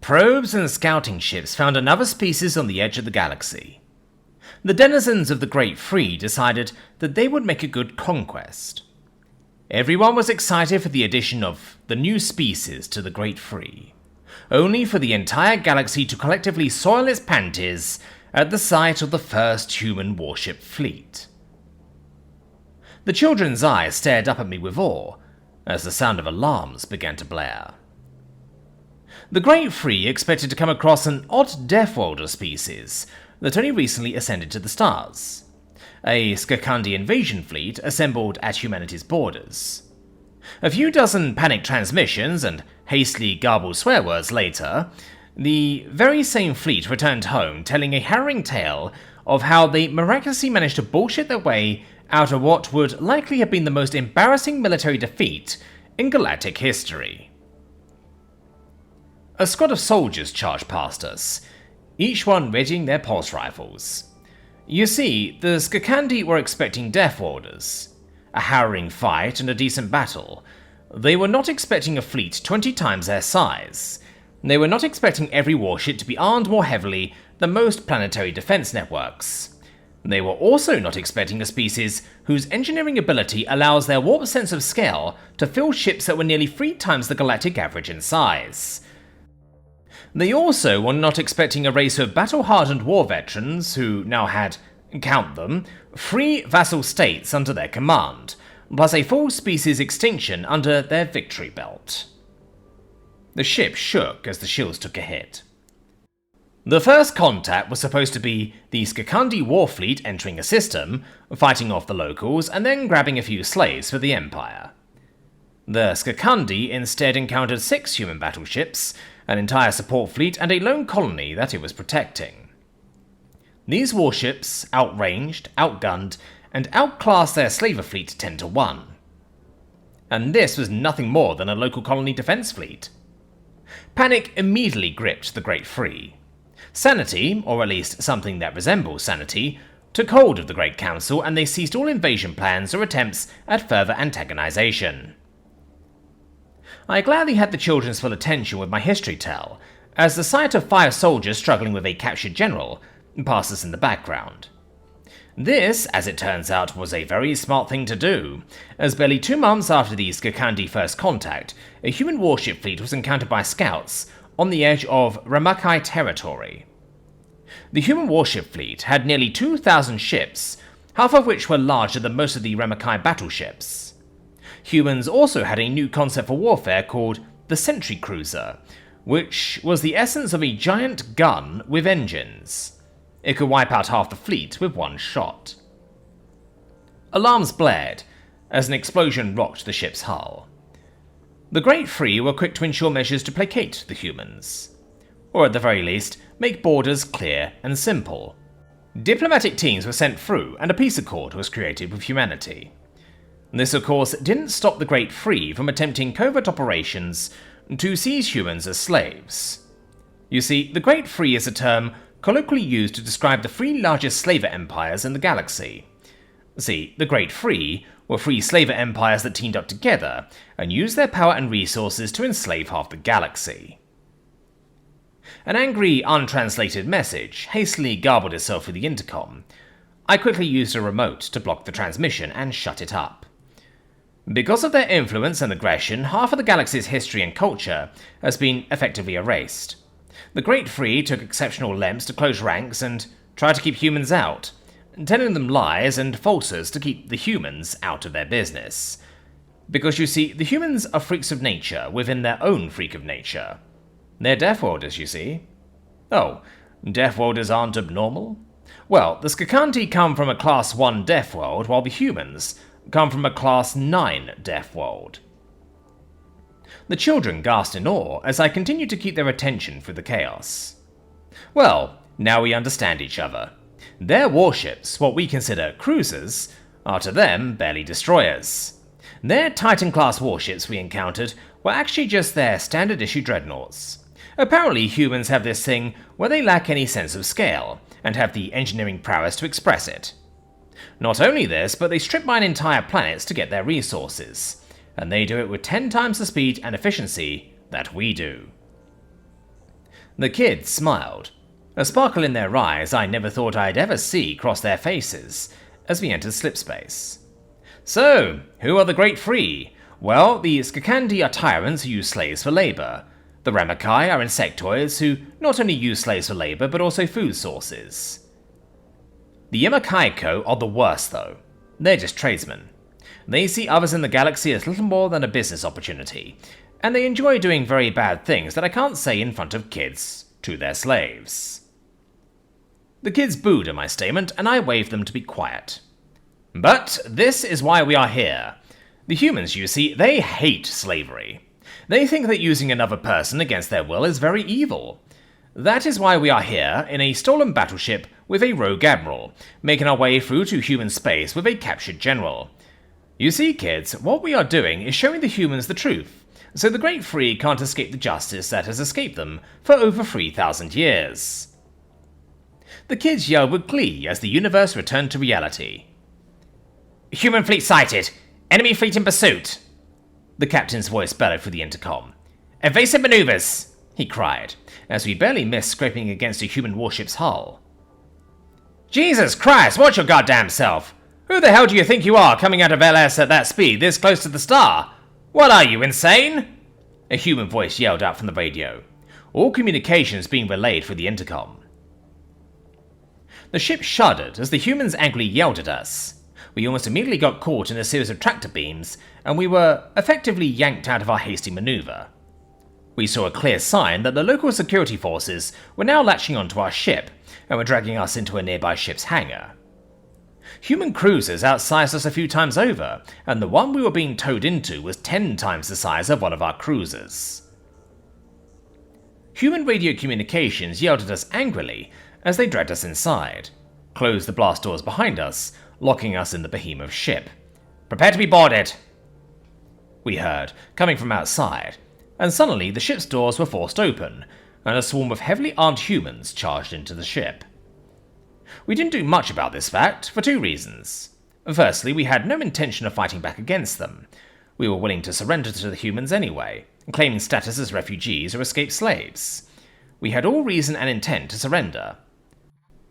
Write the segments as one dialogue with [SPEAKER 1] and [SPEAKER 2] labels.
[SPEAKER 1] probes and scouting ships found another species on the edge of the galaxy. The denizens of the Great Free decided that they would make a good conquest. Everyone was excited for the addition of the new species to the Great Free, only for the entire galaxy to collectively soil its panties at the sight of the first human warship fleet. The children's eyes stared up at me with awe as the sound of alarms began to blare. The Great Free expected to come across an odd Deathworlder species that only recently ascended to the stars, a Skakandi invasion fleet assembled at humanity's borders. A few dozen panicked transmissions and hastily garbled swear words later, the very same fleet returned home telling a harrowing tale of how they miraculously managed to bullshit their way out of what would likely have been the most embarrassing military defeat in galactic history. A squad of soldiers charged past us, each one readying their pulse rifles. You see, the Skakandi were expecting Deathwarders, a harrowing fight and a decent battle. They were not expecting a fleet 20 times their size. They were not expecting every warship to be armed more heavily than most planetary defense networks. They were also not expecting a species whose engineering ability allows their warped sense of scale to fill ships that were nearly 3 times the galactic average in size. They also were not expecting a race of battle-hardened war veterans who now had, count them, 3 vassal states under their command, plus a full species extinction under their victory belt. The ship shook as the shields took a hit. The first contact was supposed to be the Skakandi war fleet entering a system, fighting off the locals, and then grabbing a few slaves for the Empire. The Skakandi instead encountered 6 human battleships, an entire support fleet, and a lone colony that it was protecting. These warships outranged, outgunned, and outclassed their slaver fleet 10 to 1. And this was nothing more than a local colony defense fleet. Panic immediately gripped the Great Free. Sanity, or at least something that resembles sanity, took hold of the Great Council, and they ceased all invasion plans or attempts at further antagonization. I gladly had the children's full attention with my history tell, as the sight of 5 soldiers struggling with a captured general passes in the background. This, as it turns out, was a very smart thing to do, as barely 2 months after the Skakandi first contact, a human warship fleet was encountered by scouts on the edge of Ramakai territory. The human warship fleet had nearly 2,000 ships, half of which were larger than most of the Ramakai battleships. Humans also had a new concept for warfare called the Sentry Cruiser, which was the essence of a giant gun with engines. It could wipe out half the fleet with one shot. Alarms blared as an explosion rocked the ship's hull. The Great Free were quick to ensure measures to placate the humans, or at the very least, make borders clear and simple. Diplomatic teams were sent through, and a peace accord was created with humanity. This, of course, didn't stop the Great Free from attempting covert operations to seize humans as slaves. You see, the Great Free is a term colloquially used to describe the 3 largest slaver empires in the galaxy. See, the Great Free were 3 slaver empires that teamed up together and used their power and resources to enslave half the galaxy. An angry, untranslated message hastily garbled itself through the intercom. I quickly used a remote to block the transmission and shut it up. Because of their influence and aggression, half of the galaxy's history and culture has been effectively erased. The Great Free took exceptional lengths to close ranks and try to keep humans out, telling them lies and falsehoods to keep the humans out of their business. Because you see, the humans are freaks of nature within their own freak of nature. They're Deathworlders, you see. Oh, Deathworlders aren't abnormal? Well, the Skakandi come from a Class 1 Deathworld, while the humans come from a Class 9 Deathworld. The children gasped in awe as I continued to keep their attention through the chaos. Well, now we understand each other. Their warships, what we consider cruisers, are to them barely destroyers. Their Titan-class warships we encountered were actually just their standard-issue dreadnoughts. Apparently humans have this thing where they lack any sense of scale, and have the engineering prowess to express it. Not only this, but they strip mine entire planets to get their resources, and they do it with 10 times the speed and efficiency that we do. The kids smiled, a sparkle in their eyes I never thought I'd ever see cross their faces as we entered slipspace. So, who are the Great Free? Well, the Skakandi are tyrants who use slaves for labour. The Ramakai are insectoids who not only use slaves for labour but also food sources. The Yamakaiko are the worst though. They're just tradesmen. They see others in the galaxy as little more than a business opportunity, and they enjoy doing very bad things that I can't say in front of kids to their slaves. The kids booed at my statement, and I waved them to be quiet. But this is why we are here. The humans, you see, they hate slavery. They think that using another person against their will is very evil. That is why we are here in a stolen battleship with a rogue admiral, making our way through to human space with a captured general. You see, kids, what we are doing is showing the humans the truth, so the Great Free can't escape the justice that has escaped them for over 3,000 years. The kids yelled with glee as the universe returned to reality. Human fleet sighted! Enemy fleet in pursuit! The captain's voice bellowed through the intercom. Evasive maneuvers! He cried, as we barely missed scraping against a human warship's hull. Jesus Christ, watch your goddamn self! Who the hell do you think you are coming out of LS at that speed this close to the star? What are you, insane? A human voice yelled out from the radio, all communications being relayed through the intercom. The ship shuddered as the humans angrily yelled at us. We almost immediately got caught in a series of tractor beams, and we were effectively yanked out of our hasty maneuver. We saw a clear sign that the local security forces were now latching onto our ship, and were dragging us into a nearby ship's hangar. Human cruisers outsized us a few times over, and the one we were being towed into was 10 times the size of one of our cruisers. Human radio communications yelled at us angrily as they dragged us inside, closed the blast doors behind us, locking us in the behemoth ship. Prepare to be boarded! We heard, coming from outside, and suddenly the ship's doors were forced open, and a swarm of heavily armed humans charged into the ship. We didn't do much about this fact, for 2 reasons. Firstly, we had no intention of fighting back against them. We were willing to surrender to the humans anyway, claiming status as refugees or escaped slaves. We had all reason and intent to surrender.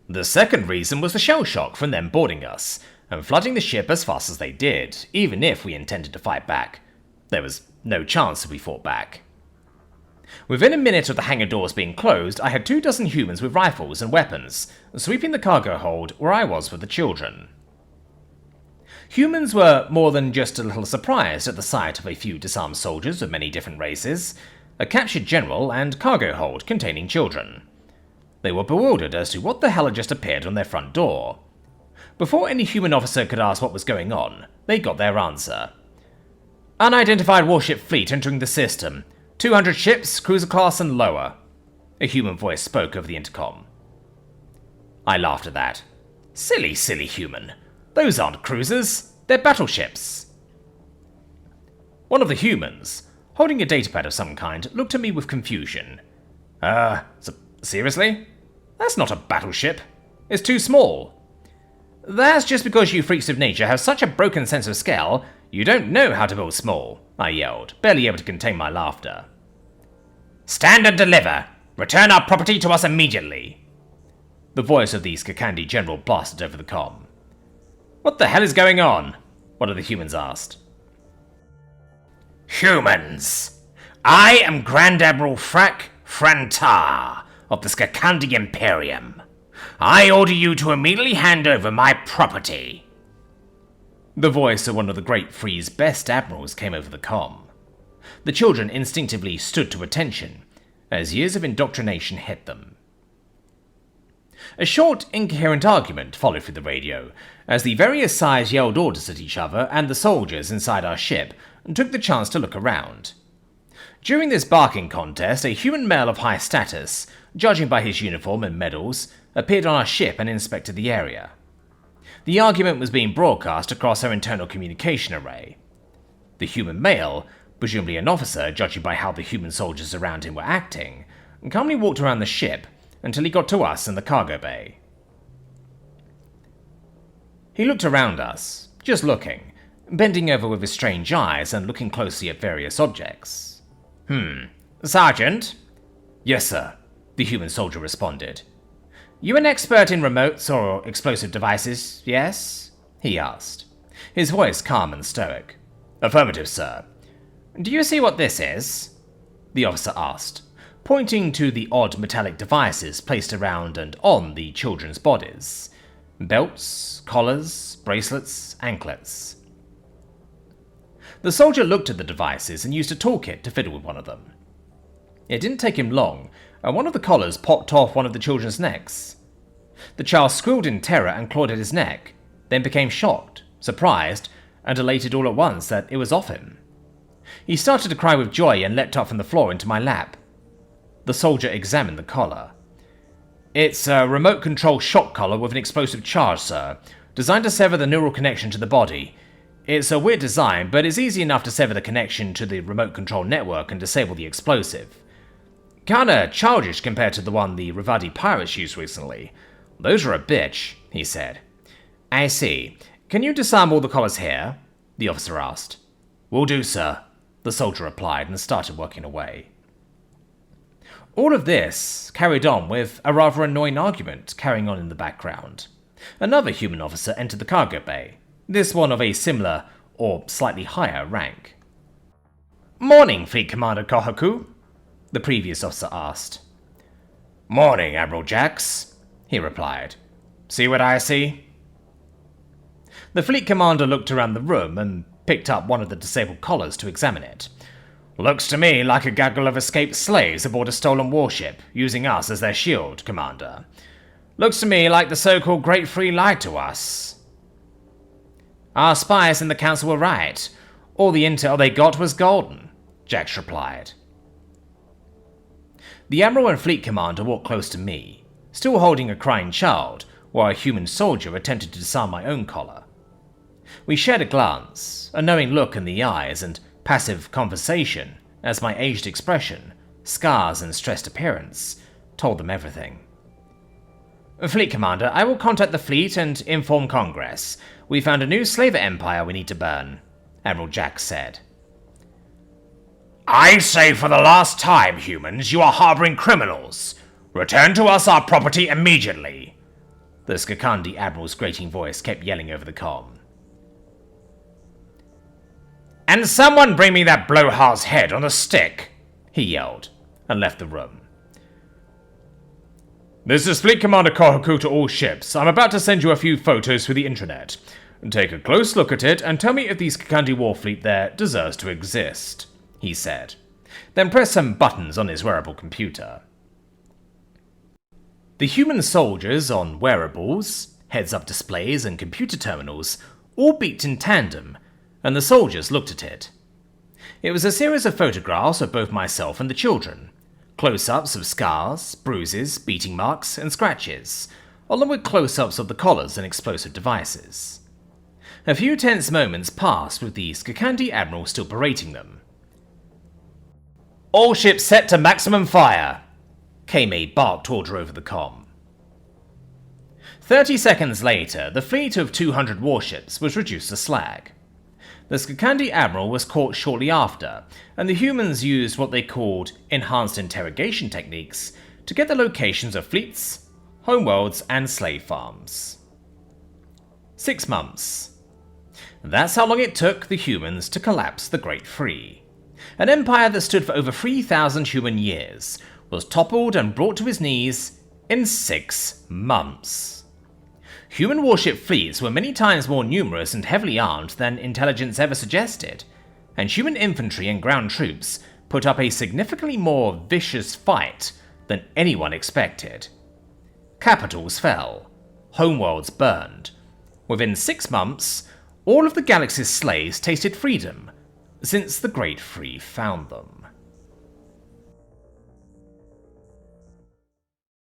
[SPEAKER 1] The second reason was the shell shock from them boarding us, and flooding the ship as fast as they did, even if we intended to fight back. There was no chance that we fought back. Within a minute of the hangar doors being closed, I had 24 humans with rifles and weapons, sweeping the cargo hold where I was with the children. Humans were more than just a little surprised at the sight of a few disarmed soldiers of many different races, a captured general, and cargo hold containing children. They were bewildered as to what the hell had just appeared on their front door. Before any human officer could ask what was going on, they got their answer. Unidentified warship fleet entering the system. 200 ships, cruiser class and lower. A human voice spoke over the intercom. I laughed at that. Silly, silly human. Those aren't cruisers, they're battleships. One of the humans, holding a datapad of some kind, looked at me with confusion. Seriously? That's not a battleship. It's too small. That's just because you freaks of nature have such a broken sense of scale, you don't know how to build small, I yelled, barely able to contain my laughter. Stand and deliver! Return our property to us immediately! The voice of the Skakandi general blasted over the comm. What the hell is going on? One of the humans asked. Humans! I am Grand Admiral Frak Frantar of the Skakandi Imperium. I order you to immediately hand over my property. The voice of one of the Great Free's best admirals came over the comm. The children instinctively stood to attention, as years of indoctrination hit them. A short, incoherent argument followed through the radio, as the various sides yelled orders at each other and the soldiers inside our ship took the chance to look around. During this barking contest, a human male of high status, judging by his uniform and medals, appeared on our ship and inspected the area. The argument was being broadcast across our internal communication array. The human male, presumably an officer judging by how the human soldiers around him were acting, calmly walked around the ship until he got to us in the cargo bay. He looked around us, just looking, bending over with his strange eyes and looking closely at various objects. Sergeant? Yes, sir. the human soldier responded. You an expert in remotes or explosive devices, yes? He asked, his voice calm and stoic. Affirmative, sir. Do you see what this is? The officer asked, pointing to the odd metallic devices placed around and on the children's bodies. Belts, collars, bracelets, anklets. The soldier looked at the devices and used a toolkit to fiddle with one of them. It didn't take him long, and one of the collars popped off one of the children's necks. The child squealed in terror and clawed at his neck, then became shocked, surprised, and elated all at once that it was off him. He started to cry with joy and leapt up from the floor into my lap. The soldier examined the collar. It's a remote control shock collar with an explosive charge, sir, designed to sever the neural connection to the body. It's a weird design, but it's easy enough to sever the connection to the remote control network and disable the explosive. Kinda childish compared to the one the Rivadi pirates used recently. Those are a bitch, he said. I see. Can you disarm all the collars here? The officer asked. Will do, sir, the soldier replied and started working away. All of this carried on with a rather annoying argument carrying on in the background. Another human officer entered the cargo bay, this one of a similar or slightly higher rank. Morning, Fleet Commander Kohaku, the previous officer asked. Morning, Admiral Jax, he replied. See what I see? The fleet commander looked around the room and picked up one of the disabled collars to examine it. Looks to me like a gaggle of escaped slaves aboard a stolen warship, using us as their shield, Commander. Looks to me like the so-called Great Free lied to us. Our spies in the council were right. All the intel they got was golden, Jax replied. The Admiral and Fleet Commander walked close to me, still holding a crying child, while a human soldier attempted to disarm my own collar. We shared a glance, a knowing look in the eyes, and passive conversation, as my aged expression, scars and stressed appearance told them everything. Fleet Commander, I will contact the fleet and inform Congress. We found a new slaver empire we need to burn, Admiral Jax said. I say for the last time, humans, you are harboring criminals. Return to us our property immediately. The Skakandi Admiral's grating voice kept yelling over the comm. And someone bring me that blowhard's head on a stick, he yelled, and left the room. This is Fleet Commander Kohaku to all ships. I'm about to send you a few photos for the intranet. Take a close look at it and tell me if the Skakandi Warfleet there deserves to exist, he said, then pressed some buttons on his wearable computer. The human soldiers on wearables, heads-up displays and computer terminals all beeped in tandem, and the soldiers looked at it. It was a series of photographs of both myself and the children, close-ups of scars, bruises, beating marks, and scratches, along with close-ups of the collars and explosive devices. A few tense moments passed with the Skakandi Admiral still berating them. All ships set to maximum fire, came a barked order over the comm. 30 seconds later, the fleet of 200 warships was reduced to slag. The Skakandi Admiral was caught shortly after, and the humans used what they called enhanced interrogation techniques to get the locations of fleets, homeworlds, and slave farms. 6 months. That's how long it took the humans to collapse the Great Free. An empire that stood for over 3,000 human years was toppled and brought to his knees in 6 months. Human warship fleets were many times more numerous and heavily armed than intelligence ever suggested, and human infantry and ground troops put up a significantly more vicious fight than anyone expected. Capitals fell, homeworlds burned. Within 6 months, all of the galaxy's slaves tasted freedom, since the Great Free found them.